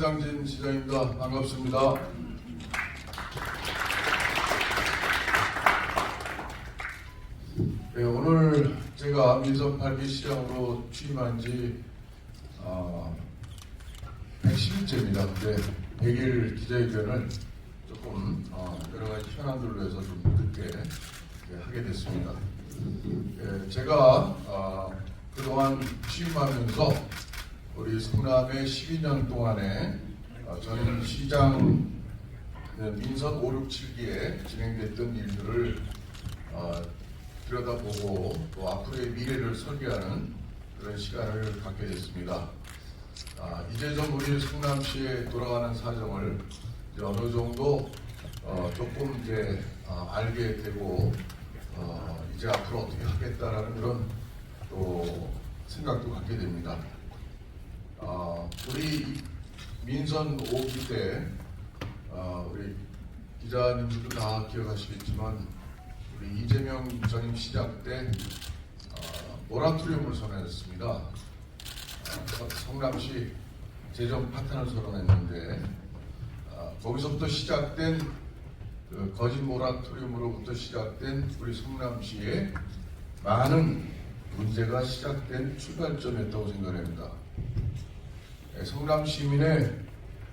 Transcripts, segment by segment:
김장진 시장입니다. 반갑습니다. 네, 오늘 제가 민선 8기 시장으로 취임한 지 110일째입니다. 근데 100일 기자회견을 조금 여러 가지 현안들로 해서 좀 늦게 하게 됐습니다. 제가 그동안 취임하면서 우리 성남의 12년 동안에 전 시장 민선 5, 6, 7기에 진행됐던 일들을 들여다보고 또 앞으로의 미래를 설계하는 그런 시간을 갖게 됐습니다. 이제 좀 우리 성남시에 돌아가는 사정을 이제 어느 정도 조금 이제 알게 되고 이제 앞으로 어떻게 하겠다라는 그런 또 생각도 갖게 됩니다. 우리 민선 5기 때 우리 기자님들도 다 기억하시겠지만 우리 이재명 전임 시장 때 모라토리움을 선언했습니다. 성남시 재정 파탄을 선언했는데 거기서부터 시작된 그 거짓 모라토리움으로부터 시작된 우리 성남시의 많은 문제가 시작된 출발점이었다고 생각합니다. 성남 시민의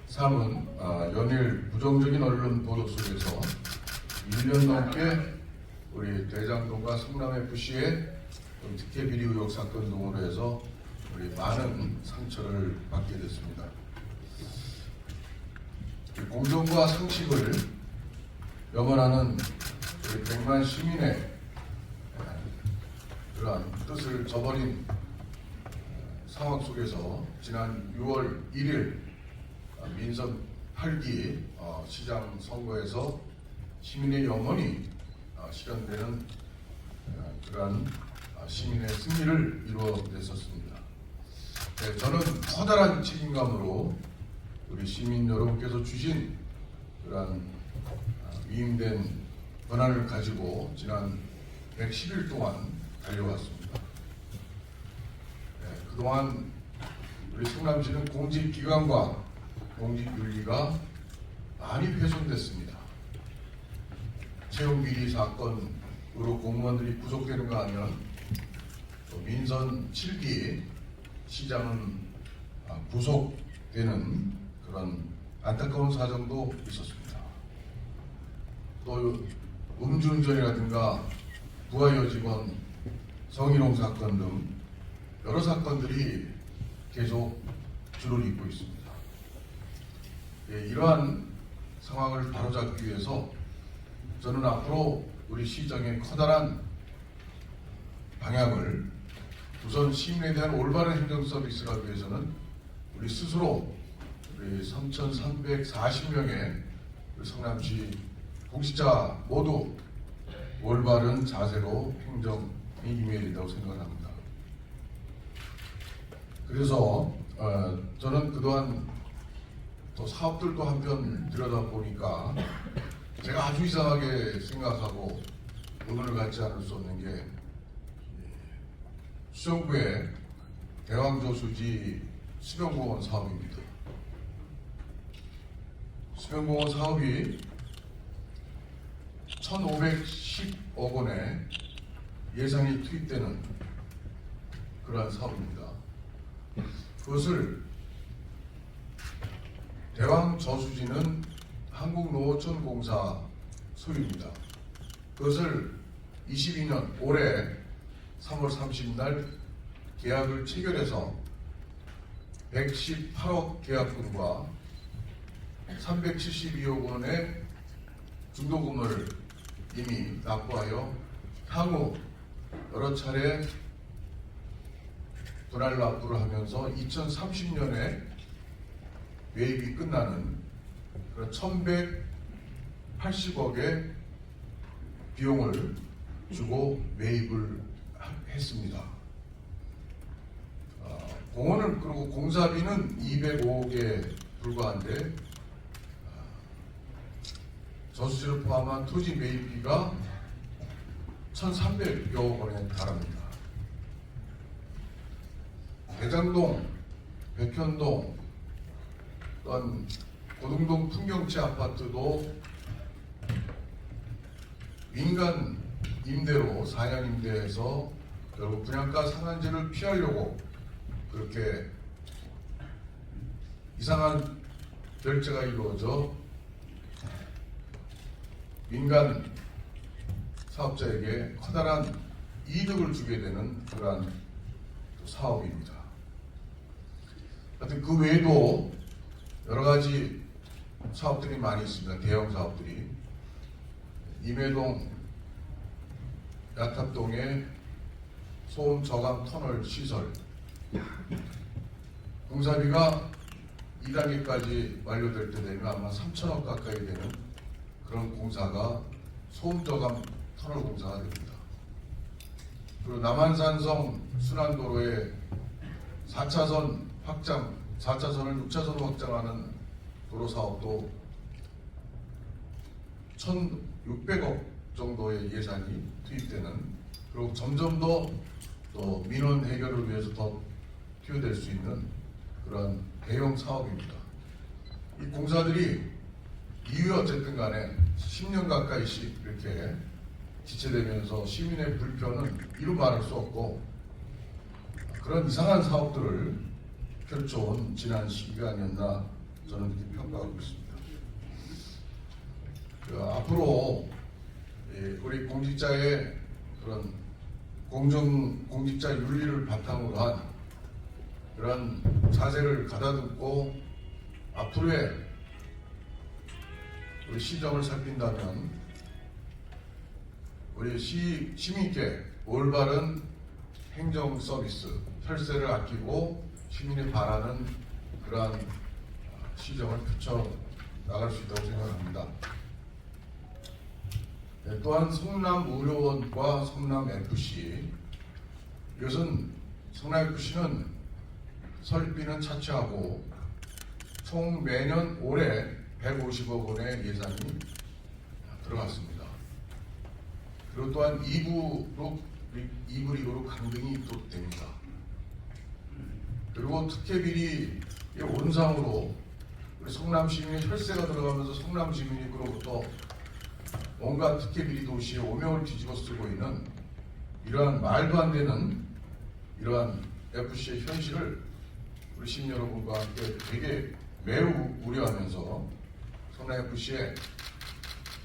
삶은 연일 부정적인 언론 보도 속에서 1년 넘게 우리 대장동과 성남FC의 특혜 비리 의혹 사건 등으로 해서 우리 많은 상처를 받게 됐습니다. 공정과 상식을 염원하는 우리 100만 시민의 그러한 뜻을 저버린 상황 속에서 지난 6월 1일 민선 8기 시장 선거에서 시민의 염원이 실현되는 그러한 시민의 승리를 이루어냈었습니다. 저는 커다란 책임감으로 우리 시민 여러분께서 주신 그러한 위임된 권한을 가지고 지난 110일 동안 달려왔습니다. 그동안 우리 성남시는 공직기관과 공직윤리가 많이 훼손됐습니다. 채용비리 사건으로 공무원들이 구속되는가 하면 또 민선 7기 시장은 구속되는 그런 안타까운 사정도 있었습니다. 또 음주운전이라든가 부하 여직원 성희롱 사건 등 여러 사건들이 계속 줄을 잇고 있습니다. 이러한 상황을 바로잡기 위해서 저는 앞으로 우리 시정의 커다란 방향을 우선 시민에 대한 올바른 행정 서비스를 하기 위해서는 우리 스스로 우리 3,340명의 성남시 공직자 모두 올바른 자세로 행정에 임해야 된다고 생각합니다. 그래서 저는 그동안 또 사업들도 한편 들여다보니까 제가 아주 이상하게 생각하고 의문을 갖지 않을 수 없는 게 수정구의 대왕저수지 수변공원 사업입니다. 수변공원 사업이 1,510억 원의 예산이 투입되는 그러한 사업입니다. 그것을 대왕저수지는 한국노천공사 소유입니다. 그것을 22년 올해 3월 30일 날 계약을 체결해서 118억 계약금과 372억 원의 중도금을 이미 납부하여 향후 여러 차례 분할 납부를 하면서 2030년에 매입이 끝나는 그런 1,180억의 비용을 주고 매입을 했습니다. 공원을 그리고 공사비는 205억에 불과한데 저수지를 포함한 토지 매입비가 1,300여 원에 달합니다. 대장동, 백현동, 또한 고등동 풍경채 아파트도 민간 임대로 4년 임대해서 결국 분양가 상한제를 피하려고 그렇게 이상한 결제가 이루어져 민간 사업자에게 커다란 이득을 주게 되는 그러한 사업입니다. 하여튼 그 외에도 여러 가지 사업들이 많이 있습니다. 대형 사업들이. 임해동 야탑동의 소음 저감 터널 시설 공사비가 2단계까지 완료될 때 되면 아마 3천억 가까이 되는 그런 공사가 소음 저감 터널 공사가 됩니다. 그리고 남한산성 순환도로의 4차선 확장, 4차선을 6차선으로 확장하는 도로 사업도 1,600억 정도의 예산이 투입되는, 그리고 점점 더 또 민원 해결을 위해서 더 투여될 수 있는 그런 대형 사업입니다. 이 공사들이 이후에 어쨌든 간에 10년 가까이씩 이렇게 지체되면서 시민의 불편은 이루 말할 수 없고, 그런 이상한 사업들을 펼쳐온 지난 시기가 아니었나 저는 그렇게 평가하고 있습니다. 앞으로 우리 공직자의 그런 공직자 윤리를 바탕으로 한 그런 자세를 가다듬고 앞으로의 우리 시정을 살핀다면 우리 시민께 올바른 행정 서비스, 혈세를 아끼고 시민이 바라는 그러한 시정을 펼쳐 나갈 수 있다고 생각합니다. 또한 성남의료원과 성남FC, 이것은 성남FC는 설비는 차치하고 총 매년 올해 150억 원의 예산이 들어갔습니다. 그리고 또한 2부 리그로 강등이 또 됩니다. 그리고 특혜비리 온상으로 우리 성남 시민의 혈세가 들어가면서 성남 시민이 그로부터 온갖 특혜비리 도시의 오명을 뒤집어 쓰고 있는 이러한 말도 안 되는 이러한 FC의 현실을 우리 시민 여러분과 함께 되게 매우 우려하면서 성남FC에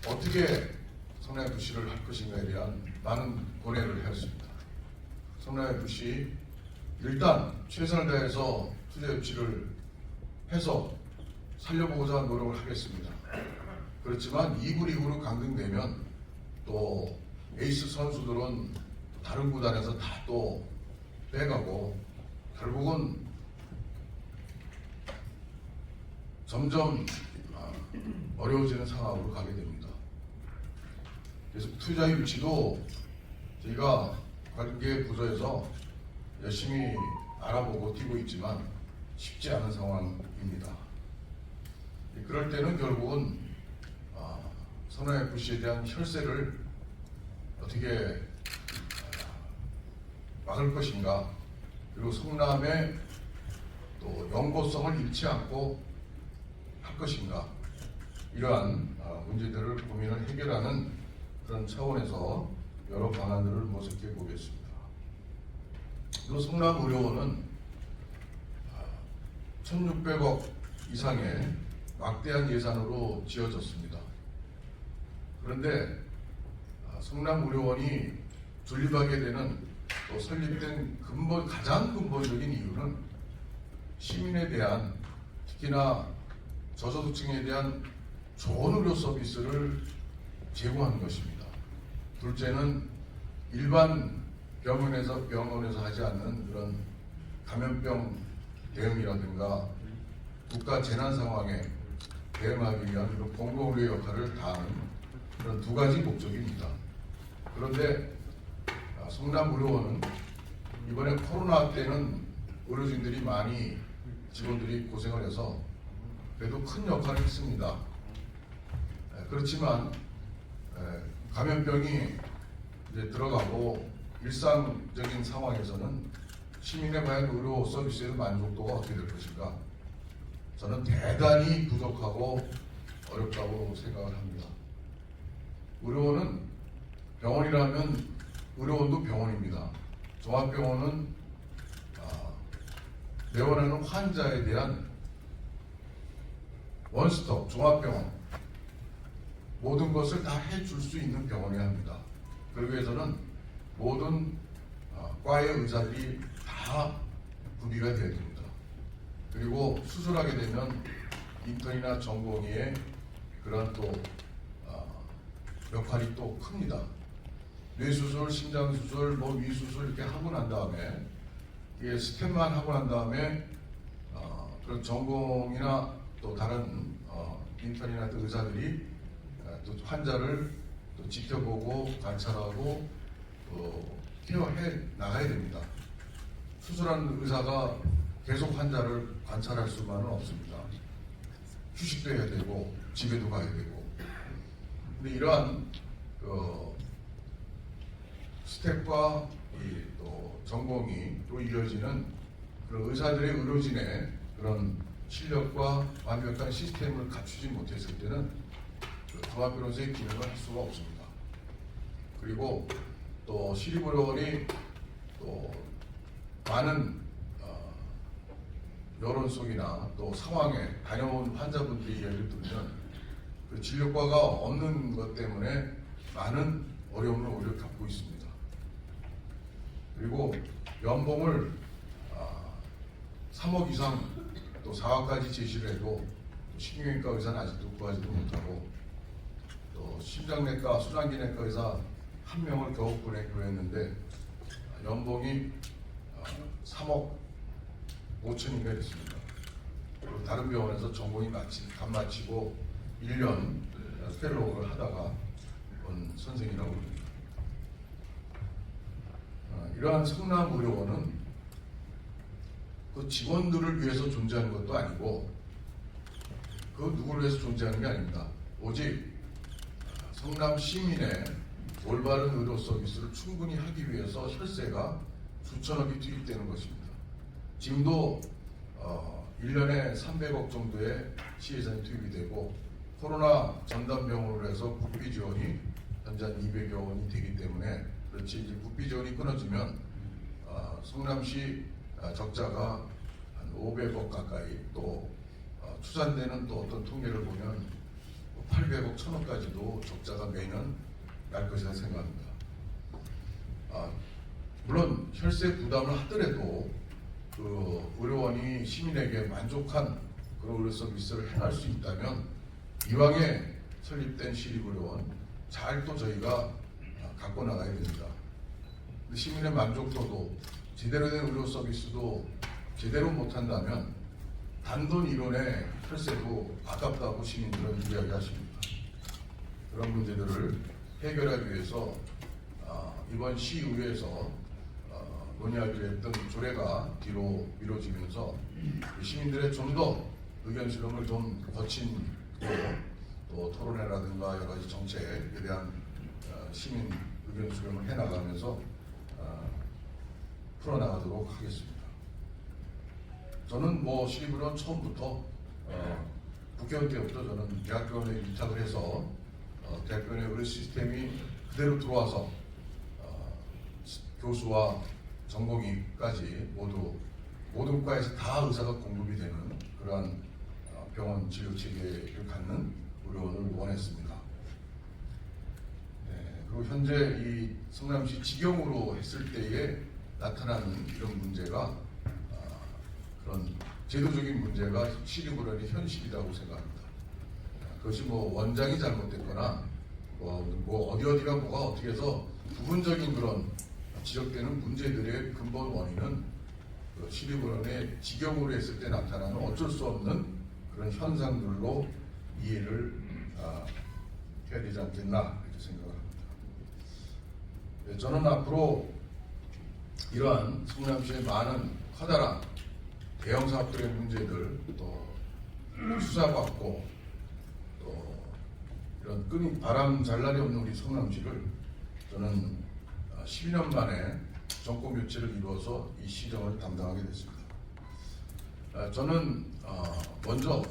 어떻게 성남FC를 할 것인가에 대한 많은 고뇌를 했습니다. 성남FC 일단 최선을 다해서 투자 유치를 해서 살려보고자 노력을 하겠습니다. 그렇지만 2부 리그로 강등되면 또 에이스 선수들은 다른 구단에서 다 또 빼가고 결국은 점점 어려워지는 상황으로 가게 됩니다. 그래서 투자 유치도 저희가 관계 부서에서 열심히 알아보고 뛰고 있지만 쉽지 않은 상황입니다. 그럴 때는 결국은 성남FC에 대한 혈세를 어떻게 막을 것인가, 그리고 성남의 또 영고성을 잃지 않고 할 것인가, 이러한 문제들을 고민을 해결하는 그런 차원에서 여러 방안들을 모색해 보겠습니다. 또 성남의료원은 1,600억 이상의 막대한 예산으로 지어졌습니다. 그런데 성남의료원이 존립하게 되는 또 설립된 가장 근본적인 이유는 시민에 대한, 특히나 저소득층에 대한 좋은 의료 서비스를 제공하는 것입니다. 둘째는 일반 병원에서 하지 않는 그런 감염병 대응이라든가 국가 재난 상황에 대응하기 위한 그런 공공의료 역할을 다하는 그런 두 가지 목적입니다. 그런데 성남의료원은 이번에 코로나 때는 의료진들이 많이 직원들이 고생을 해서 그래도 큰 역할을 했습니다. 그렇지만 감염병이 이제 들어가고 일상적인 상황에서는 시민의 과연 의료 서비스의 만족도가 어떻게 될 것인가? 저는 대단히 부족하고 어렵다고 생각을 합니다. 의료원은 병원이라면 의료원도 병원입니다. 종합병원은 내원하는 환자에 대한 원스톱 종합병원, 모든 것을 다 해줄 수 있는 병원이어야 합니다. 그러기 위해서는 모든 과의 의사들이 다 구비가 되어야 됩니다. 그리고 수술하게 되면 인턴이나 전공의의 그런 또 역할이 또 큽니다. 뇌수술, 심장수술, 위수술 이렇게 하고 난 다음에 이게 스텝만 하고 난 다음에 그런 전공이나 또 다른 인턴이나 또 의사들이 또 환자를 또 지켜보고 관찰하고 또 케어해 나가야 됩니다. 수술한 의사가 계속 환자를 관찰할 수만은 없습니다. 휴식도 해야 되고 집에도 가야 되고. 근데 이러한 스텝과 또 전공이 또 이어지는 그런 의사들의 의료진의 그런 실력과 완벽한 시스템을 갖추지 못했을 때는 종합병원의 기능을 할 수가 없습니다. 그리고 또 시립의료원이 또 많은 여론 속이나 또 상황에 다녀온 환자분들이 예를 들면 그 진료과가 없는 것 때문에 많은 어려움을 오히려 겪고 있습니다. 그리고 연봉을 3억 이상 또 4억까지 제시를 해도 신경외과 의사는 아직도 구하지도 못하고 또 심장내과, 소장기내과 의사 1명을 겨우 구했는데 연봉이 3억 5천인가 됐습니다. 그리고 다른 병원에서 전공이 간 마치고 1년 펠로우를 하다가 온 선생이라고 합니다. 이러한 성남의료원은 그 직원들을 위해서 존재하는 것도 아니고 그 누구를 위해서 존재하는 게 아닙니다. 오직 성남 시민의 올바른 의료 서비스를 충분히 하기 위해서 혈세가 수천억이 투입되는 것입니다. 지금도 1년에 300억 정도의 시예산이 투입이 되고 코로나 전담병원으로 해서 국비 지원이 현재 한 200여 원이 되기 때문에 그렇지 이제 국비 지원이 끊어지면 성남시 적자가 한 500억 가까이 또 추산되는 또 어떤 통계를 보면 800억, 1000억까지도 적자가 매년 날 것이라 생각합니다. 물론 혈세 부담을 하더라도 그 의료원이 시민에게 만족한 그런 의료 서비스를 해낼 수 있다면 이왕에 설립된 시립의료원 잘 또 저희가 갖고 나가야 됩니다. 시민의 만족도도 제대로 된 의료 서비스도 제대로 못한다면 단돈 1원의 혈세도 아깝다고 시민들은 이야기하십니다. 그런 문제들을 해결하기 위해서 이번 시의회에서 논의하기로 했던 조례가 뒤로 미뤄지면서 시민들의 좀 더 의견 수렴을 좀 거친 또 토론회라든가 여러 가지 정책에 대한 시민 의견 수렴을 해나가면서 풀어나가도록 하겠습니다. 저는 시립의료원 처음부터 국회의원 때부터 저는 대학병원에 위탁을 해서 대학병원의 의료 시스템이 그대로 들어와서 교수와 전공의까지 모든 과에서 다 의사가 공급이 되는 그러한 병원 진료 체계를 갖는 의료원을 원했습니다. 네, 그리고 현재 이 성남시 직영으로 했을 때에 나타나는 이런 문제가 그런 제도적인 문제가 시립의료원의 현실이라고 생각합니다. 그것이 원장이 잘못됐거나 어디가 뭐가 어떻게 해서 부분적인 그런 지적되는 문제들의 근본 원인은 시립의료원의 직영으로 했을 때 나타나는 어쩔 수 없는 그런 현상들로 이해를 해야 되지 않겠나 이렇게 생각을 합니다. 네, 저는 앞으로 이러한 성남시의 많은 커다란 대형 사업들의 문제들 또 수사받고 또 이런 끈이 바람 잘날이 없는 우리 성남시를 저는 12년 만에 정권 교체를 이루어서 이 시정을 담당하게 됐습니다. 저는 먼저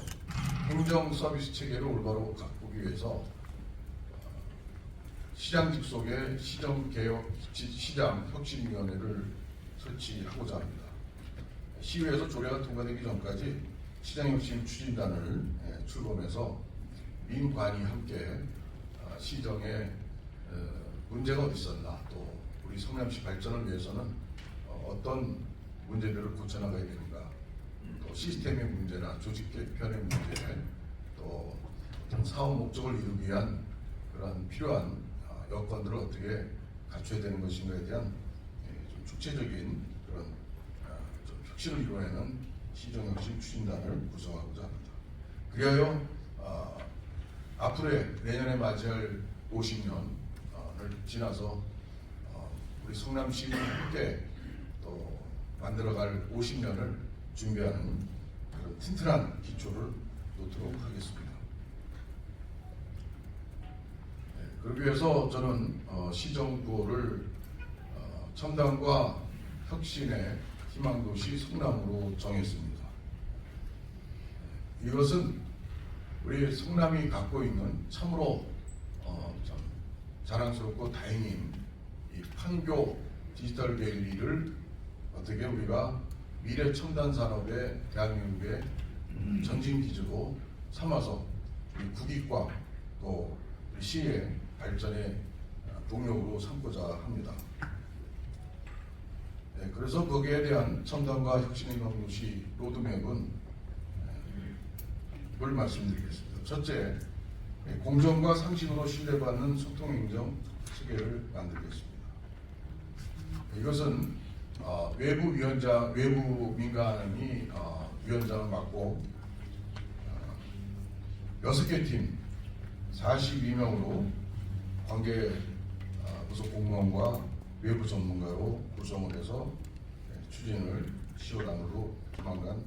행정 서비스 체계를 올바로 가꾸기 위해서 시장 직속의 시장혁신위원회를 설치하고자 합니다. 시의회에서 조례가 통과되기 전까지 시장혁신 추진단을 출범해서 민관이 함께 시정에 문제가 어디 있었나, 또 우리 성남시 발전을 위해서는 어떤 문제들을 고쳐나가야 되는가, 또 시스템의 문제나 조직 개편의 문제, 또 어떤 사업 목적을 이루기 위한 그런 필요한 여건들을 어떻게 갖춰야 되는 것인가에 대한 좀 축체적인 그런 좀 혁신을 이루어내는 시정혁신 추진단을 구성하고자 합니다. 그리하여 앞으로의 내년에 맞이할 50년을 지나서 우리 성남시와 함께 또 만들어갈 50년을 준비하는 그런 튼튼한 기초를 놓도록 하겠습니다. 그러기 위해서 저는 시정구호를 첨단과 혁신의 희망도시 성남으로 정했습니다. 이것은 우리 성남이 갖고 있는 참으로 참 자랑스럽고 다행인 이 판교 디지털 갤리를 어떻게 우리가 미래 첨단 산업의 대한민국의 전진 기지로 삼아서 우리 국익과 또 시의 발전의 동력으로 삼고자 합니다. 그래서 거기에 대한 첨단과 혁신의 희망도시 로드맵은 뭘 말씀드리겠습니다. 첫째, 공정과 상식으로 신뢰받는 소통행정 체계를 만들겠습니다. 이것은 외부 민간이 위원장을 맡고 6개 팀 42명으로 관계 부서 공무원과 외부 전문가로 구성을 해서 추진을 시효단으로 조만간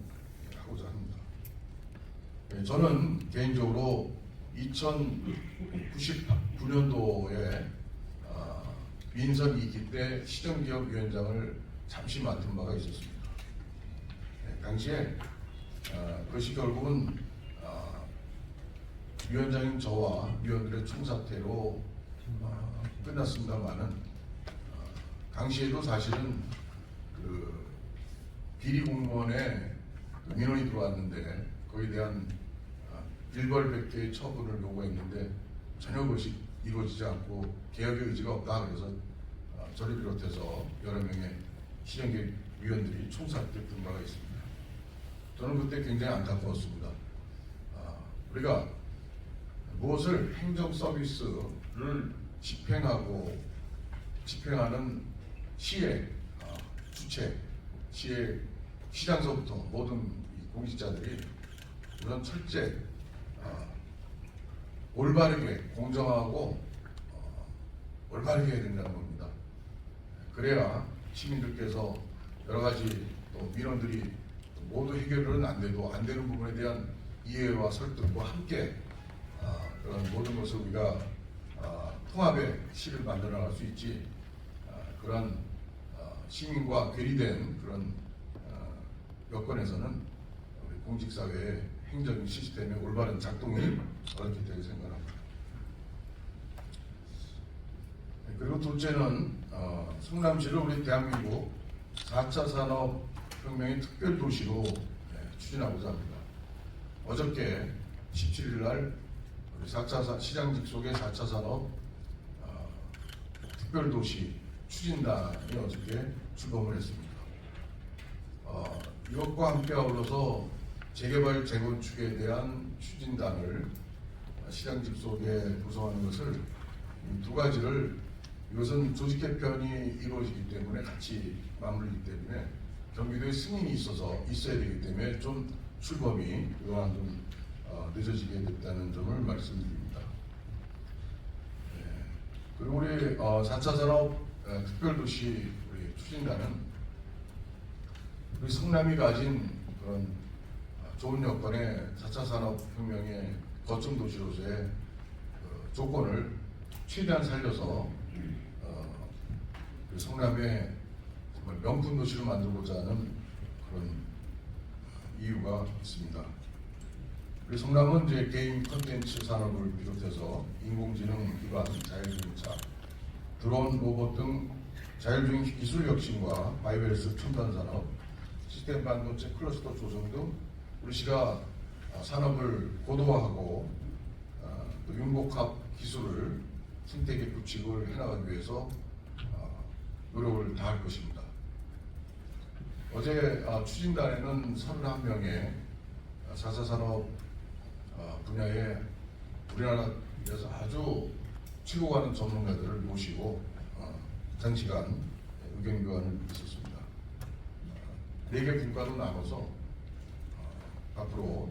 하고자 합니다. 저는 개인적으로 2099년도에 민선 2기 때 시정기업위원장을 잠시 맡은 바가 있었습니다. 당시에 그것이 결국은 위원장인 저와 위원들의 총사퇴로 끝났습니다만은 당시에도 사실은 그 비리 공무원에 민원이 들어왔는데 거기에 대한 일벌백계의 처분을 요구했는데 전혀 그것이 이루어지지 않고 개혁의 의지가 없다. 그래서 저를 비롯해서 여러 명의 시정기획 위원들이 총사퇴했던 바가 있습니다. 저는 그때 굉장히 안타까웠습니다. 우리가 무엇을 행정 서비스를 집행하는 시의 주체, 시의 시장서부터 모든 공직자들이 우선 철저히 올바르게 공정하고 올바르게 해야 된다는 겁니다. 그래야 시민들께서 여러 가지 또 민원들이 모두 해결은 안 돼도 안 되는 부분에 대한 이해와 설득과 함께 그런 모든 것을 우리가 통합의 시를 만들어 나갈 수 있지, 그런 시민과 괴리된 그런 여건에서는 우리 공직사회의 행정 시스템의 올바른 작동이 어렵다고 생각합니다. 그리고 둘째는 성남시를 우리 대한민국 4차 산업혁명의 특별도시로 추진하고자 합니다. 어저께 17일 날 우리 4차 시장 직속의 4차 산업 특별도시 추진단이 어저께 출범을 했습니다. 이것과 함께 아울러서 재개발 재건축에 대한 추진단을 시장 직속에 구성하는 것을 두 가지를, 이것은 조직 개편이 이루어지기 때문에 같이 맞물리기 때문에 경기도에 승인이 있어야 되기 때문에 좀 출범이 그동안 좀 늦어지게 됐다는 점을 말씀드립니다. 그리고 우리 4차 산업 특별도시 우리 추진단은 우리 성남이 가진 그런 좋은 여건의 4차 산업혁명의 거점 도시로서의 조건을 최대한 살려서 성남의 정말 명품 도시를 만들고자 하는 그런 이유가 있습니다. 우리 성남은 이제 게임 콘텐츠 산업을 비롯해서 인공지능 기반 자율주행차, 드론, 로봇 등 자율주행 기술 혁신과 바이오헬스 첨단 산업, 시스템 반도체 클러스터 조성 등 우리 시가 산업을 고도화하고 또 융복합 기술을 생태계 구축을 해나가기 위해서 노력을 다할 것입니다. 어제 추진단에는 31명의 4차 산업 분야에 우리나라에서 아주 치고 가는 전문가들을 모시고 장시간 의견 교환을 있었습니다. 4개 분과로 나눠서 앞으로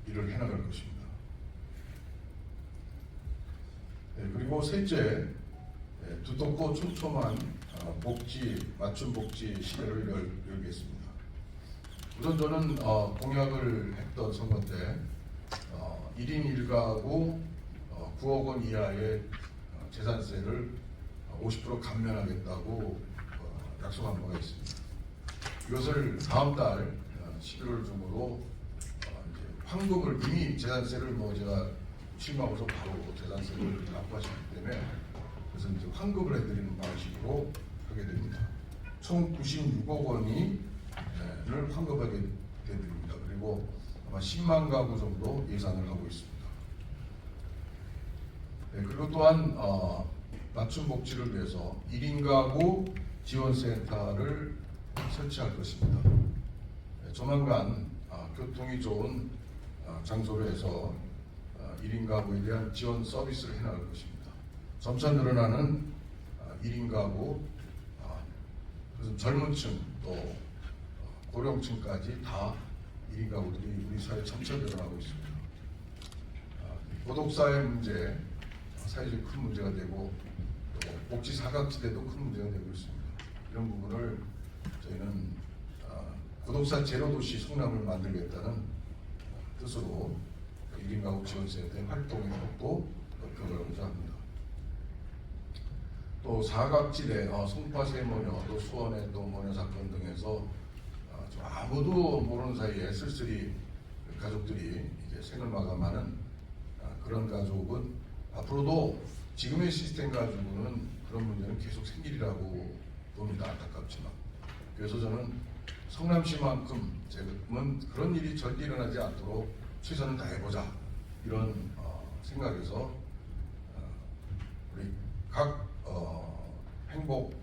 일을 해나갈 것입니다. 그리고 셋째, 두텁고 촘촘한 맞춤 복지 시대를 열겠습니다. 우선 저는 공약을 했던 선거 때 1인 1가구 9억 원 이하의 재산세를 50% 감면하겠다고 약속한 바가 있습니다. 이것을 다음 달 11월 중으로 이제 환급을 이미 재산세를 제가 실망해서 바로 재산세를 납부하셨기 때문에 그래서 이제 환급을 해드리는 방식으로 하게 됩니다. 총 96억 원을 환급하게 되드립니다. 그리고 아마 10만 가구 정도 예상을 하고 있습니다. 그리고 또한 맞춤 복지를 위해서 1인 가구 지원센터를 설치할 것입니다. 조만간 교통이 좋은 장소로 해서 1인 가구에 대한 지원 서비스를 해나갈 것입니다. 점차 늘어나는 1인 가구, 그래서 젊은 층 또 고령층까지 다 1인 가구들이 우리 사회에 점차 늘어나고 있습니다. 고독사의 문제, 사회적 큰 문제가 되고 또 복지 사각지대도 큰 문제가 되고 있습니다. 이런 부분을 저희는 고독사 제로 도시 성남을 만들겠다는 뜻으로 1인 가구 지원센터의 활동의 폭도 넓혀가고자 합니다. 또 사각지대, 송파 세모녀, 또 수원의 또 모녀 사건 등에서 좀 아무도 모르는 사이에 쓸쓸히 가족들이 이제 생을 마감하는 그런 가족은 앞으로도 지금의 시스템 가지고는 그런 문제는 계속 생기리라고 봅니다. 안타깝지만. 그래서 저는 성남시만큼 지금은 그런 일이 절대 일어나지 않도록 최선을 다해보자 이런 생각에서 우리 각 행복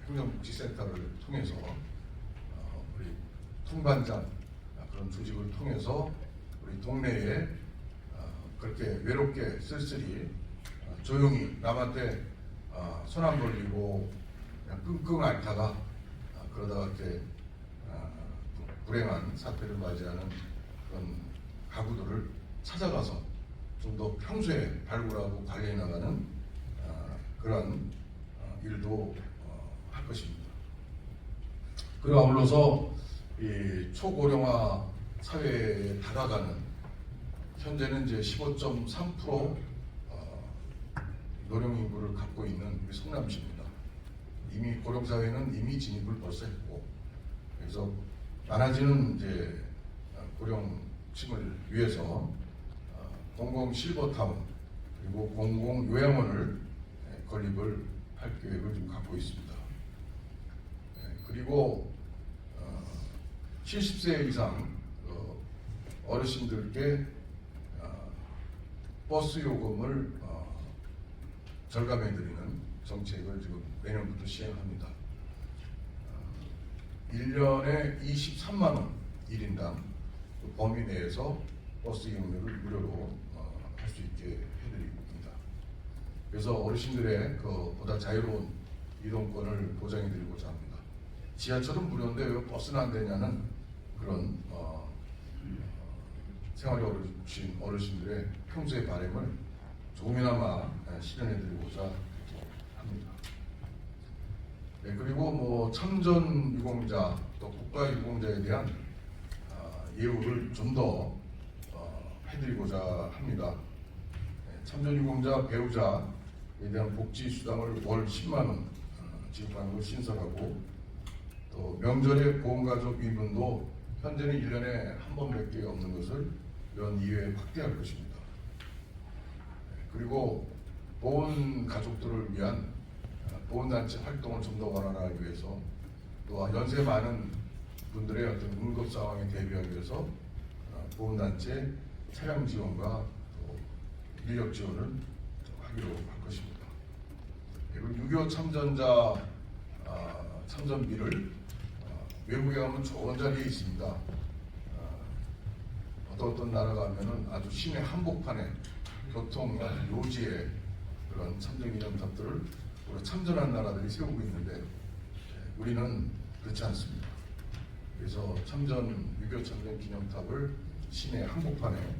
행정복지센터를 통해서 우리 통반장 그런 조직을 통해서 우리 동네에 그렇게 외롭게 쓸쓸히 조용히 남한테 손 안 벌리고 그냥 끙끙 앓다가 그러다가 이렇게 불행한 사태를 맞이하는 그런 가구들을 찾아가서 좀 더 평소에 발굴하고 관리해 나가는 그런 일도 할 것입니다. 그리고 아울러서 이 초고령화 사회에 다가가는 현재는 이제 15.3% 노령 인구를 갖고 있는 우리 성남시입니다. 이미 고령 사회는 이미 진입을 벌써 했고, 그래서 많아지는 이제 고령층을 위해서 공공 실버타운 그리고 공공 요양원을 건립을 할 계획을 지금 갖고 있습니다. 그리고 70세 이상 어르신들께 버스 요금을 절감해드리는 정책을 지금 내년부터 시행합니다. 1년에 23만 원 1인당 그 범위 내에서 버스 이용료를 무료로 할 수 있게 해드립니다. 그래서 어르신들의 그 보다 자유로운 이동권을 보장해드리고자 합니다. 지하철은 무료인데 왜 버스는 안 되냐는 그런 생활이 어려우신 어르신들의 평소의 바람을 조금이나마 실현해드리고자 합니다. 네, 그리고 참전 유공자 또 국가 유공자에 대한 예우를 좀 더 해드리고자 합니다. 참전 유공자 배우자에 대한 복지 수당을 월 10만 원 지급하는 걸 신설하고 또 또 명절에 보험가족 위문도 현재는 1년에 한 번밖에 없는 것을 연 2회 확대할 것입니다. 그리고 보험가족들을 위한 보험단체 활동을 좀 더 원활하기 위해서 또 연세 많은 분들의 어떤 응급 상황에 대비하기 위해서 보험단체 차량 지원과 또 인력 지원을 하기로 할 것입니다. 그리고 6.25 참전자 참전비를 외국에 가면 좋은 자리에 있습니다. 어떤 나라 가면은 아주 시내 한복판에 교통 요지에 그런 참전기념탑들을 참전한 나라들이 세우고 있는데 우리는 그렇지 않습니다. 그래서 6.25 참전 기념탑을 시내 한복판에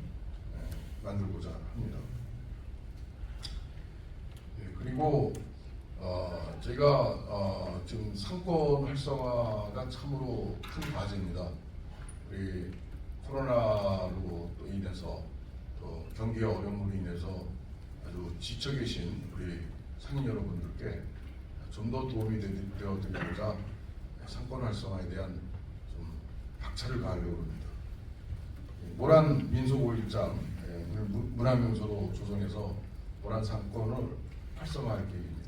만들고자 합니다. 그리고 저희가 지금 상권 활성화가 참으로 큰 과제입니다. 우리 코로나로 또 인해서 또 경기의 어려움으로 인해서 아주 지쳐 계신 우리 상인 여러분들께 좀 더 도움이 되어 드리고자 상권 활성화에 대한 좀 박차를 가하려고 합니다. 모란 민속 5일장 문화명소로 조성해서 모란 상권을 활성화할 계획입니다.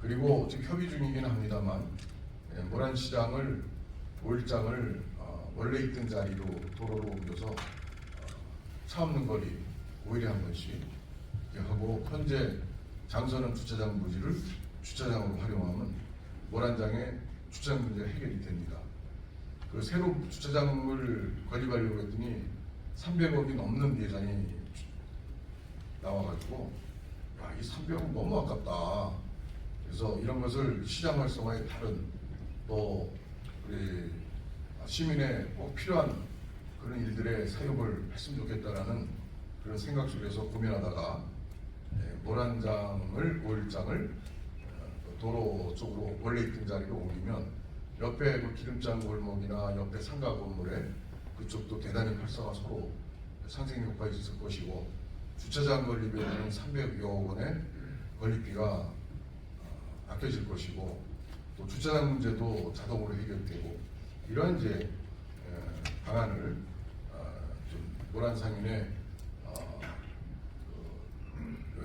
그리고 지금 협의 중이긴 합니다만 모란 시장을 5일장을 원래 있던 자리로 도로로 옮겨서 차 없는 거리 5일에 한 번씩 하고 현재 장소는 주차장 부지를 주차장으로 활용하면 모란장의 주차장 문제가 해결이 됩니다. 그 새로 주차장을 건립하려고 했더니 300억이 넘는 예산이 나와가지고 이 300억 너무 아깝다. 그래서 이런 것을 시장 활성화에 다른 또 우리 시민의 꼭 필요한 그런 일들에 사용을 했으면 좋겠다라는 그런 생각 속에서 고민하다가 모란장을 5일장을 도로 쪽으로 원래 있던 자리로 옮기면 옆에 그 기름장 골목이나 옆에 상가 건물에 그쪽도 대단히 활성화 서로 상생 효과가 있을 것이고 주차장 건립에 대한 300여 원의 건립비가 아껴질 것이고 또 주차장 문제도 자동으로 해결되고 이런 이제 방안을 좀 모란상인의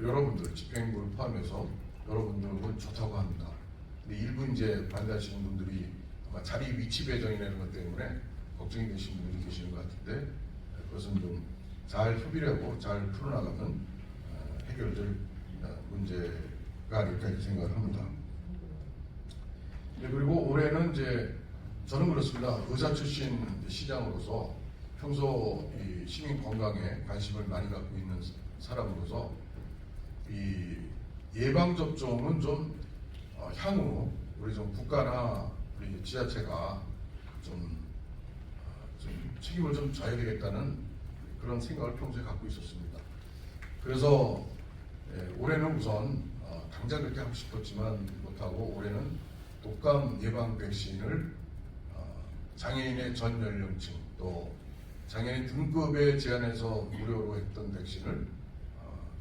여러분들 집행부를 포함해서 여러분들은 좋다고 합니다. 근데 일부 이제 반대하시는 분들이 아마 자리 위치 배정이라는 것 때문에 걱정이 되시는 분들이 계시는 것 같은데 그것은 좀 잘 협의를 하고 잘 풀어나가면 해결될 문제가 아닐까 이렇게 생각을 합니다. 그리고 올해는 이제 저는 그렇습니다. 의사 출신 시장으로서 평소 이 시민 건강에 관심을 많이 갖고 있는 사람으로서 이 예방 접종은 좀 향후 우리 좀 국가나 우리 지자체가 좀 책임을 좀 져야 되겠다는 그런 생각을 평소에 갖고 있었습니다. 그래서 올해는 우선 당장 그렇게 하고 싶었지만 못하고 올해는 독감 예방 백신을 장애인의 전 연령층 또 장애인 등급에 제한해서 무료로 했던 백신을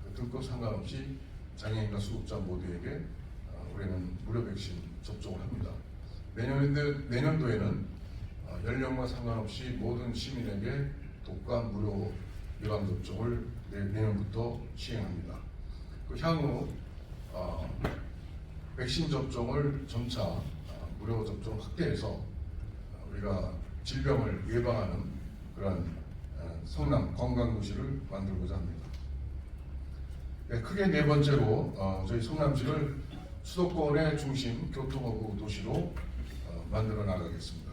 그 등급 상관없이 장애인과 수급자 모두에게 올해는 무료 백신 접종을 합니다. 내년도에는 연령과 상관없이 모든 시민에게 독감 무료 예방 접종을 내년부터 시행합니다. 그 향후 백신 접종을 점차 무료 접종 확대해서 우리가 질병을 예방하는 그런 성남 건강도시를 만들고자 합니다. 크게 네 번째로 저희 성남시를 수도권의 중심 교통허브 도시로 만들어 나가겠습니다.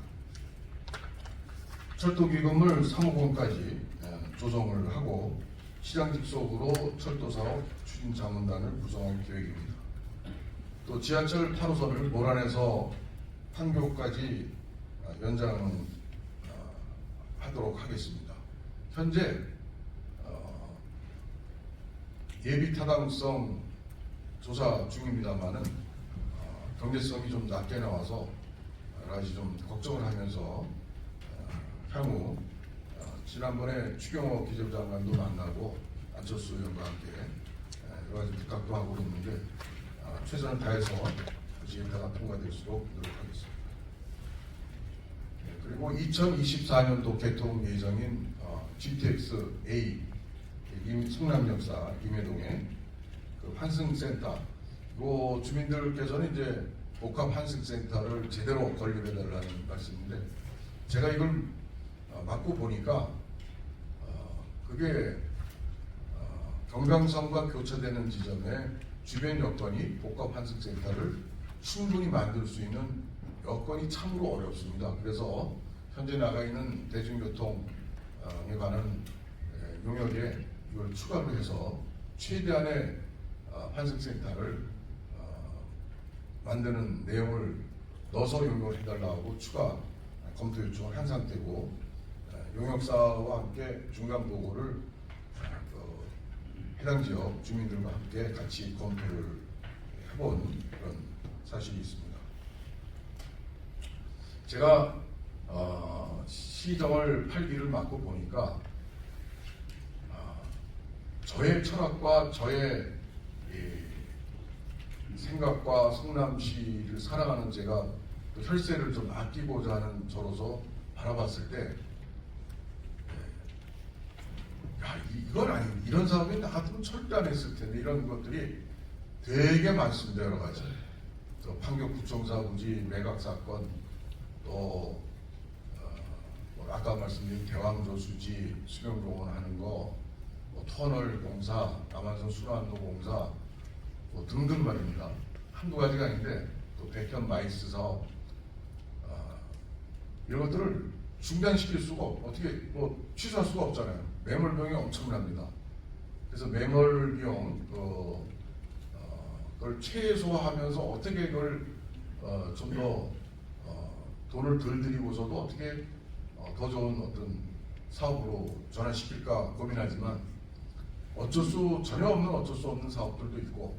철도기금을 3호선까지 조정을 하고 시장 직속으로 철도사업 추진자문단을 구성할 계획입니다. 또 지하철 8호선을 모란에서 판교까지 연장하도록 하겠습니다. 현재 예비 타당성 조사 중입니다만은 경제성이 좀 낮게 나와서 여러 가지 좀 걱정을 하면서 향후 지난번에 추경호 기재부장관도 만나고 안철수 의원과 함께 여러 가지 부탁도 하고 있는데 최선을 다해서 지금까지 통과될수록 노력하겠습니다. 그리고 2024년도 개통 예정인 GTX-A 성남역사 임해동의 그 환승센터, 이 주민들께서는 이제 복합 환승센터를 제대로 건립해달라는 말씀인데, 제가 이걸 맡고 보니까 그게 경강선과 교차되는 지점에 주변 여건이 복합 환승센터를 충분히 만들 수 있는 여건이 참으로 어렵습니다. 그래서 현재 나가 있는 대중교통에 관한 용역에 이걸 추가로 해서 최대한의 환승센터를 만드는 내용을 넣어서 용역을 해달라고 추가 검토 요청을 한 상태고, 용역사와 함께 중간 보고를 해당 지역 주민들과 함께 같이 검토를 해본 그런 사실이 있습니다. 제가 시정을 8기를 맡고 보니까 저의 철학과 저의 생각과 성남시를 사랑하는 제가 그 혈세를 좀 아끼고자 하는 저로서 바라봤을 때, 이건 아니, 이런 사업이 나 같으면 절대 안 했을 텐데, 이런 것들이 되게 많습니다. 여러 가지. 또 판교구청사 부지 매각 사건, 또 아까 말씀드린 대왕조 수지 수경공원 하는 거, 터널 공사, 남한선 순환로 공사, 등등 말입니다. 한두 가지가 아닌데, 또 백현 마이스 사업, 이런 것들을 중단시킬 수가 어떻게 취소할 수가 없잖아요. 매몰 비용이 엄청납니다. 그래서 매몰 비용 그걸 최소화하면서 어떻게 그걸 좀 더 돈을 덜 들이고서도 어떻게 더 좋은 어떤 사업으로 전환시킬까 고민하지만, 전혀 어쩔 수 없는 사업들도 있고,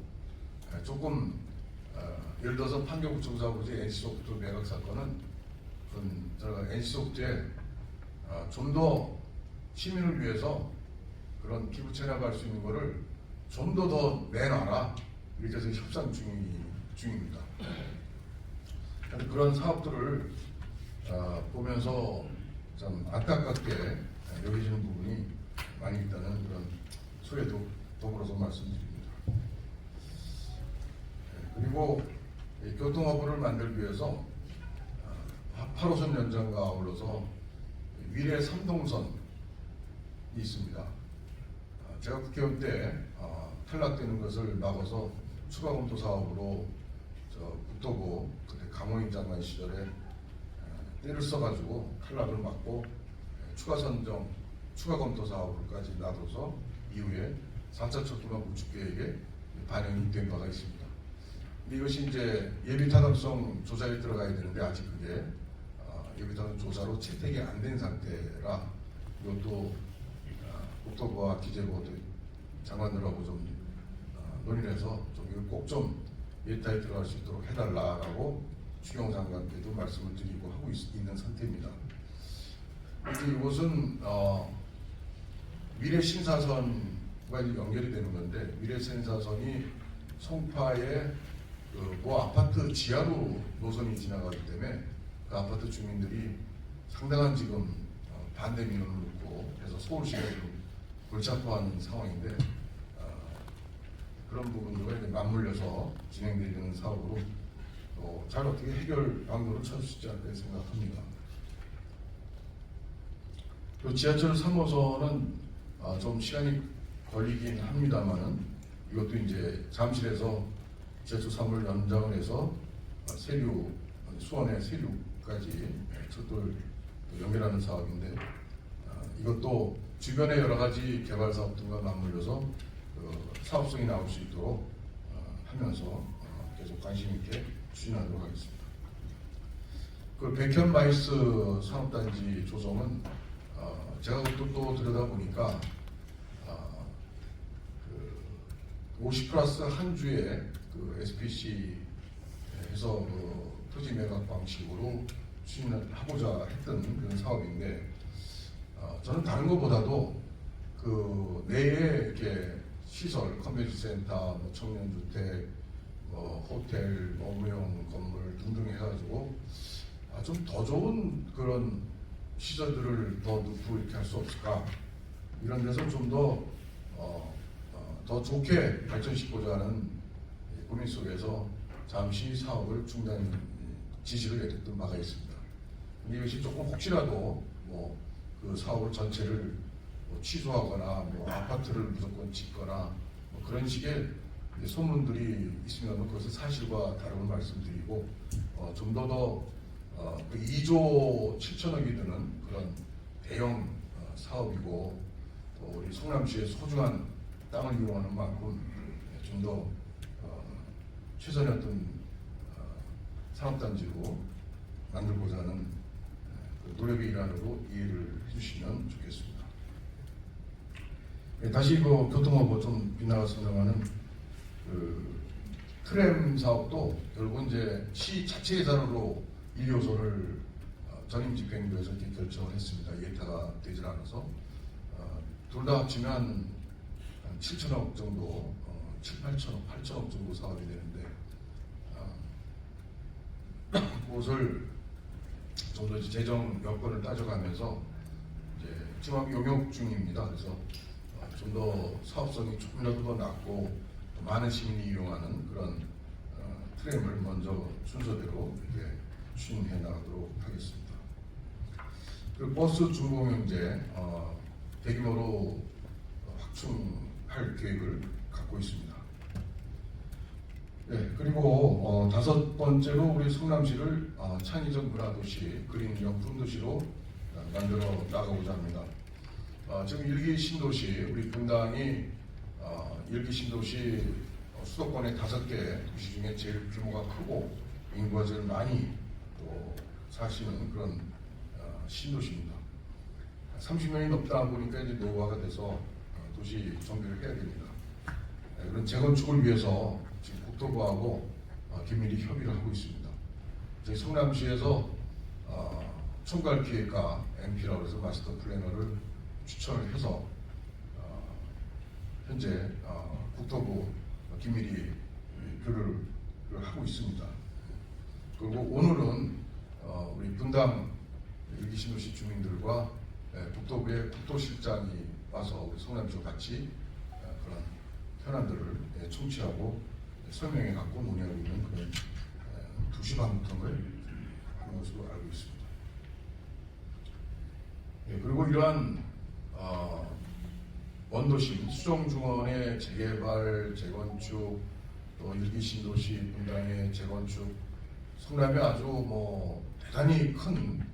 조금 예를 들어서 판교구청사 부지 NC소프트 매각 사건은 제가 NC소프트에 좀 더 시민을 위해서 그런 기부 체납할 수 있는 거를 좀 더 내놔라, 이렇게 해서 협상 중입니다. 그런 사업들을 보면서 좀 안타깝게 여기시는 부분이 많이 있다는 그런 소회도 더불어서 말씀드립니다. 그리고 교통허브를 만들기 위해서 8호선 연장과 아울러서 위례 3동선이 있습니다. 제가 국회의원 때 탈락되는 것을 막아서 추가 검토 사업으로 국토부 그때 강호인 장관 시절에 때를 써가지고 탈락을 막고 추가 선정, 추가 검토 사업을까지 놔둬서 이후에 4차 철도망 구축 계획에 반영이 된 바가 있습니다. 근데 이것이 이제 예비 타당성 조사에 들어가야 되는데 아직 그게 예비 타당 조사로 채택이 안 된 상태라, 이것도 국토부와 기재부 장관들하고 좀 논의를 해서 이걸 꼭 좀 예타에 들어갈 수 있도록 해달라고 추경 장관께도 말씀을 드리고 하고 있는 상태입니다. 이곳은 미래 신사선과 연결이 되는 건데, 미래 신사선이 송파의 모 아파트 지하로 노선이 지나가기 때문에 그 아파트 주민들이 상당한 지금 반대 민원을 놓고 해서 서울시가 좀 골치 아파하는 상황인데, 그런 부분들과 이제 맞물려서 진행되는 사업으로 잘 어떻게 해결 방법을 찾을 수 있지 않을까 생각합니다. 또 지하철 3호선은 좀 시간이 걸리긴 합니다만은, 이것도 이제 잠실에서 지하철 3호를 연장을 해서 세류, 수원의 세류까지 철도를 연결하는 사업인데, 이것도 주변의 여러 가지 개발 사업 등과 맞물려서 사업성이 나올 수 있도록 하면서 계속 관심 있게 추진하도록 하겠습니다. 그 백현 마이스 산업단지 조성은 제가 또 들여다보니까 50플러스 한 주에 그 SPC에서 토지 매각 방식으로 추진을 하고자 했던 그런 사업인데, 저는 다른 것보다도 그 내에 이렇게 시설, 커뮤니티 센터, 청년주택, 호텔, 업무용 건물 등등 해가지고 좀 더 좋은 그런 시설들을 더 넣고 이렇게 할 수 없을까? 이런 데서 좀 더 좋게 발전시키고자 하는 고민 속에서 잠시 사업을 중단 지시를 내렸던 바가 있습니다. 근데 이것이 조금 혹시라도 그 사업을 전체를 취소하거나 아파트를 무조건 짓거나 그런 식의 소문들이 있으면 그것은 사실과 다름을 말씀드리고 좀 더 그 2조 7천억이 드는 그런 대형 사업이고 또 우리 성남시의 소중한 땅을 이용하는 만큼 좀 더 최선의 어떤 산업단지로 만들고자 하는 그 노력의 일환으로 이해를 해주시면 좋겠습니다. 다시 그 교통하고 좀 빗나갔습니다만은 그 트램 사업도 결국 이제 시 자체 예산으로 1호선을 전임 집행부에서 이렇게 결정을 했습니다. 예타가 되질 않아서 둘 다 합치면 한 7천억 정도, 7, 8천억, 8천억 정도 사업이 되는데 그것을 좀 더 재정 여건을 따져가면서 이제 지금 용역 중입니다. 그래서 좀 더 사업성이 조금이라도 더 낮고 많은 시민이 이용하는 그런 트램을 먼저 순서대로 이렇게 추진해 나가도록 하겠습니다. 그 버스 준공영제 대규모로 확충할 계획을 갖고 있습니다. 네, 그리고 다섯 번째로 우리 성남시를 창의적 문화도시, 그린 명품도시로 만들어 나가고자 합니다. 지금 일기 신도시, 우리 분당이 일기 신도시 수도권의 5개 도시 중에 제일 규모가 크고 인구가 제일 많이 또 사시는 그런 신도시입니다. 30년이 넘다 보니까 이제 노후화가 돼서 도시 정비를 해야 됩니다. 그런 재건축을 위해서 지금 국토부하고 긴밀히 협의를 하고 있습니다. 저희 성남시에서 총괄기획과 MP라고 해서 마스터 플래너를 추천을 해서 현재 국토부 긴밀히 교류를 하고 있습니다. 그리고 오늘은 우리 분당 일기신도시 주민들과 국토부의 국토실장이 와서 우리 성남시와 같이 그런 현안들을 청취하고 설명해 갖고 논의하고 있는 그런 2시 반부터를 하는 것으로 알고 있습니다. 그리고 이러한 원도심 수정중원의 재개발, 재건축, 또 일기신도시 분당의 재건축, 성남에 아주 대단히 큰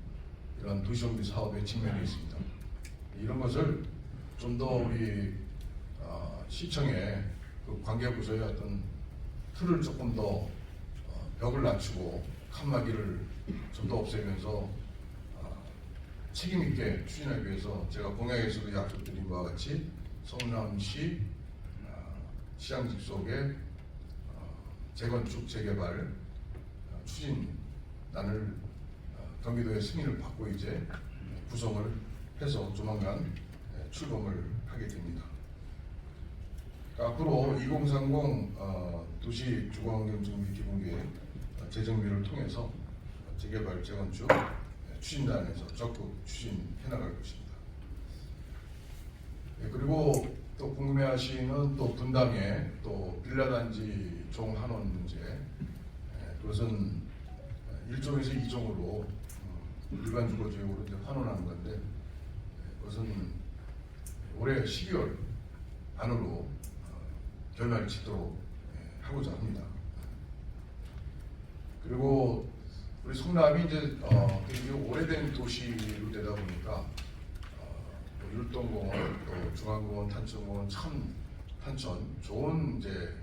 이런 도시정비 사업에 직면해 있습니다. 이런 것을 좀 더 우리 시청의 그 관계부서의 어떤 틀을 조금 더 벽을 낮추고 칸막이를 좀 더 없애면서 책임 있게 추진하기 위해서 제가 공약에서도 약속드린 바와 같이 성남시 시장 직속의 재건축 재개발 추진단을 경기도의 승인을 받고 이제 구성을 해서 조만간 출범을 하게 됩니다. 앞으로 2030 도시 주거환경정비 기본계획 재정비를 통해서 재개발 재건축 추진단에서 적극 추진해 나갈 것입니다. 그리고 또 궁금해하시는 또 분당의 또 빌라단지 종한원 문제, 그것은 1종에서 2종으로 일반 주거지역으로 이제 환원하는 건데 그것은 올해 12월 안으로 결말을 짓도록 하고자 합니다. 그리고 우리 성남이 이제 되게 오래된 도시로 되다 보니까 율동공원, 또 중앙공원, 탄천공원, 탄천 좋은 이제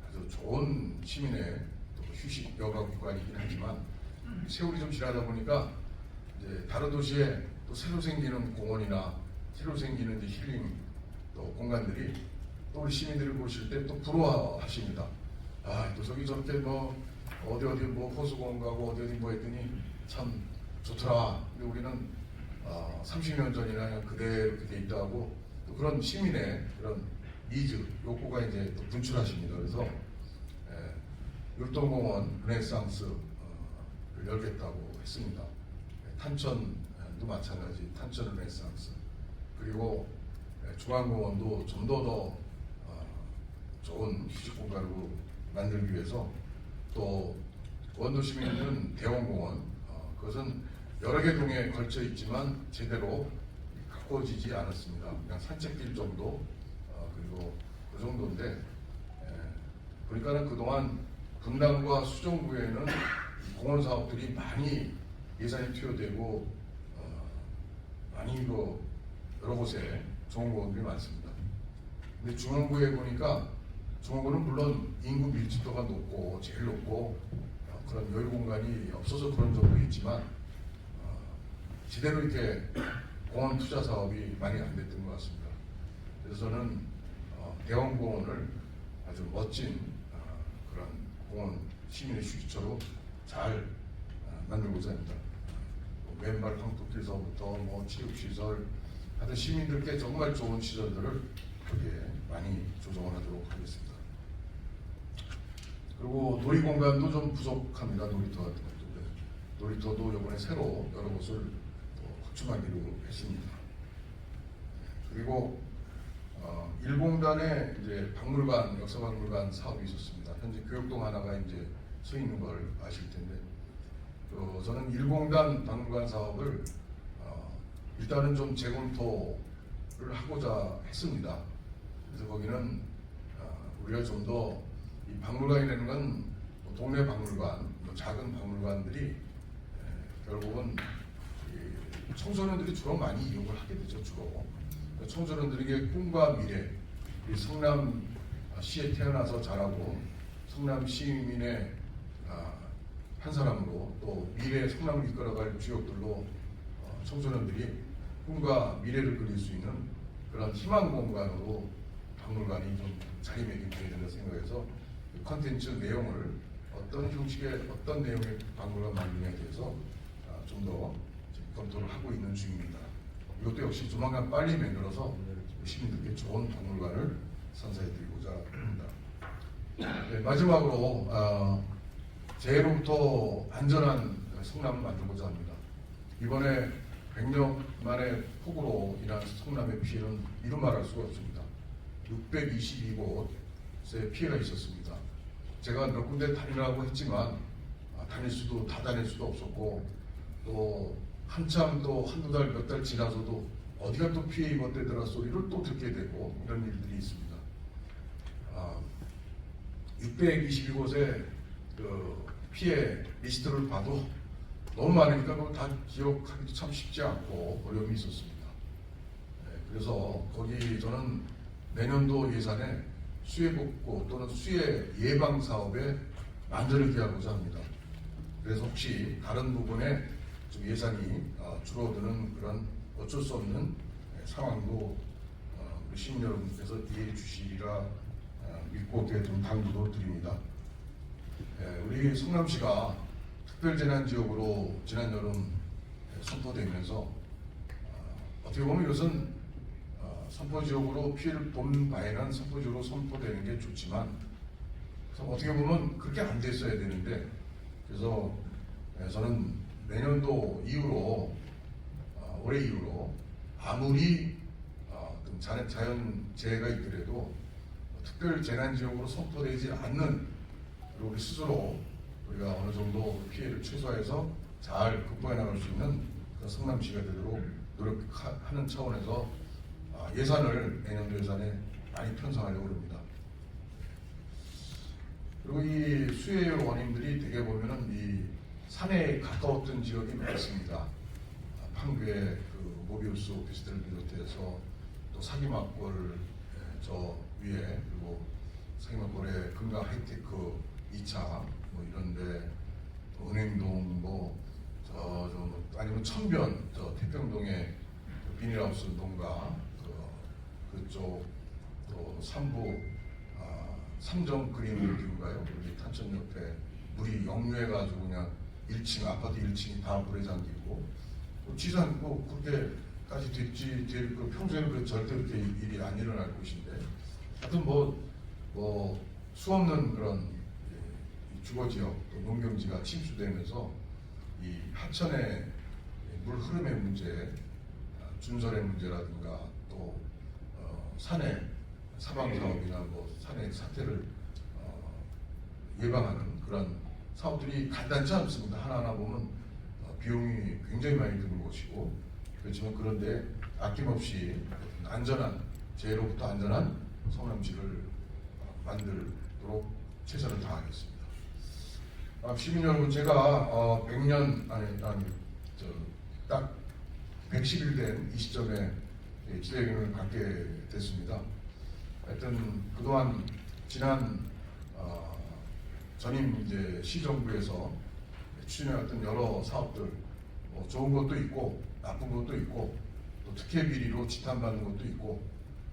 아주 좋은 시민의 또 휴식 여가 구간이긴 하지만 세월이 좀 지나다 보니까 이제 다른 도시에 또 새로 생기는 공원이나 새로 생기는 이제 힐링 또 공간들이 또 우리 시민들을 보실 때 또 부러워하십니다. 또 저기 저렇게 어디 호수공원 가고 어디 했더니 참 좋더라. 근데 우리는 30년 전이나 그냥 그대로 돼 있다고 또 그런 시민의 그런 니즈, 욕구가 이제 또 분출하십니다. 그래서 율동공원 르네상스 열겠다고 했습니다. 탄천도 마찬가지, 탄천 르네상스, 그리고 중앙공원도 좀 더 좋은 휴식 공간으로 만들기 위해서, 또 원도심에 있는 대원공원, 그것은 여러 개 동에 걸쳐 있지만 제대로 가꿔지지 않았습니다. 그냥 산책길 정도, 그리고 그 정도인데, 보니까는 그동안 분당과 수정구에는 공원 사업들이 많이 예산이 투여되고 많이 여러 곳에 좋은 공원들이 많습니다. 근데 중원구에 보니까, 중원구는 물론 인구 밀집도가 높고 제일 높고 그런 여유 공간이 없어서 그런 점도 있지만 제대로 이렇게 공원 투자 사업이 많이 안 됐던 것 같습니다. 그래서 저는 대원공원을 아주 멋진 그런 공원, 시민의 휴식처로 잘 만들고자 합니다. 왼발 황토길서부터 체육시설, 하여튼 시민들께 정말 좋은 시설들을 거기에 많이 조성을 하도록 하겠습니다. 그리고 놀이 공간도 좀 부족합니다. 놀이터 같은 것도. 놀이터도 이번에 새로 여러 곳을 확충하기로 했습니다. 그리고 일공단에 이제 박물관, 역사박물관 사업이 있었습니다. 현재 교육동 하나가 이제 서 있는 걸 아실 텐데, 저는 일공단 박물관 사업을 일단은 좀 재검토를 하고자 했습니다. 그래서 거기는 우리가 좀 더, 이 박물관이라는 건 동네 박물관, 작은 박물관들이 결국은 청소년들이 주로 많이 이용을 하게 되죠. 주로 청소년들에게 꿈과 미래, 이 성남시에 태어나서 자라고 성남 시민의 한 사람으로, 또 미래 성남을 이끌어갈 주역들로 청소년들이 꿈과 미래를 그릴 수 있는 그런 희망 공간으로 박물관이 좀 자리매김해야 된다 생각해서 컨텐츠 내용을 어떤 형식의 어떤 내용의 박물관 만드냐에 대해서 좀 더 검토를 하고 있는 중입니다. 이것도 역시 조만간 빨리 만들어서 시민들께 좋은 박물관을 선사해드리고자 합니다. 네, 마지막으로 재해로부터 안전한 성남을 만들고자 합니다. 이번에 100년 만의 폭우로 인한 성남의 피해는 이루 말할 수가 없습니다. 622곳에 피해가 있었습니다. 제가 몇 군데 다니라고 했지만 다 다닐 수도 없었고, 또 한참 또 한두 달, 몇 달 지나서도 어디가 또 피해 입었대더라 소리를 또 듣게 되고, 이런 일들이 있습니다. 622곳의 그 피해 리스트를 봐도 너무 많으니까 그걸 다 기억하기도 참 쉽지 않고 어려움이 있었습니다. 그래서 거기 저는 내년도 예산에 수해 복구 또는 수해 예방 사업에 만전을 기하고자 합니다. 그래서 혹시 다른 부분에 좀 예산이 줄어드는 그런 어쩔 수 없는 상황도 우리 시민 여러분께서 이해해 주시리라 믿고 좀 당부도 드립니다. 우리 성남시가 특별재난지역으로 지난 여름 선포되면서 어떻게 보면 이것은 선포지역으로 피해를 본 바에는 선포지역으로 선포되는 게 좋지만, 그래서 어떻게 보면 그렇게 안 됐어야 되는데, 그래서 저는 내년도 이후로 올해 이후로 아무리 자연재해가 있더라도 특별재난지역으로 선포되지 않는, 그리고 우리 스스로 우리가 어느 정도 피해를 최소화해서 잘 극복해 나갈 수 있는 그런 성남시가 되도록 노력하는 차원에서 예산을 내년도 예산에 많이 편성하려고 합니다. 그리고 이 수해의 원인들이 되게 보면은 이 산에 가까웠던 지역이 많습니다. 판교의 그 모비우스 오피스텔을 비롯해서 또 사기막골 저 위에, 그리고 사기막골의 금강 하이테크 2차 뭐 이런데, 또 은행동 아니면 천변 태평동의 그 비닐하우스 농가 그쪽, 또 삼부 삼정 그린뷰인가요? 우리 탄천 옆에 물이 역류해가지고 그냥 1층 아파트 1층이 다 물에 잠기고, 지산 그렇게까지 될 평소에는 절대 그렇게 일이 안 일어날 곳인데, 하여튼 수 없는 그런 주거지역 또 농경지가 침수되면서 이 하천의 물 흐름의 문제, 준설의 문제라든가 또 산의 사방 사업이나 뭐 산의 사태를 예방하는 그런 사업들이 간단치 않습니다. 하나하나 보면 비용이 굉장히 많이 드는 것이고, 그렇지만 그런데 아낌없이 안전한, 재해로부터 안전한 성남시를 만들도록 최선을 다하겠습니다. 시민 여러분, 제가 100년 딱 110일 된 이 시점에 기대행을 갖게 됐습니다. 하여튼 그동안 지난 전임 이제 시정부에서 추진해왔던 여러 사업들, 뭐 좋은 것도 있고 나쁜 것도 있고 또 특혜 비리로 지탄받는 것도 있고,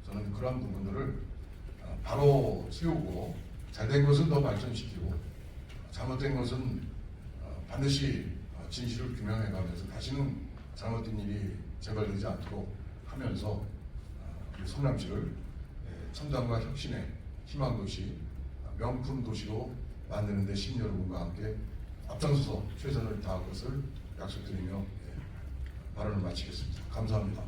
저는 그러한 부분들을 바로 세우고 잘된 것은 더 발전시키고 잘못된 것은 반드시 진실을 규명해가면서 다시는 잘못된 일이 재발되지 않도록 하면서 우리 성남시를 첨단과 혁신의 희망 도시, 명품 도시로 만드는 데 시민 여러분과 함께 앞장서서 최선을 다할 것을 약속드리며 발언을 마치겠습니다. 감사합니다.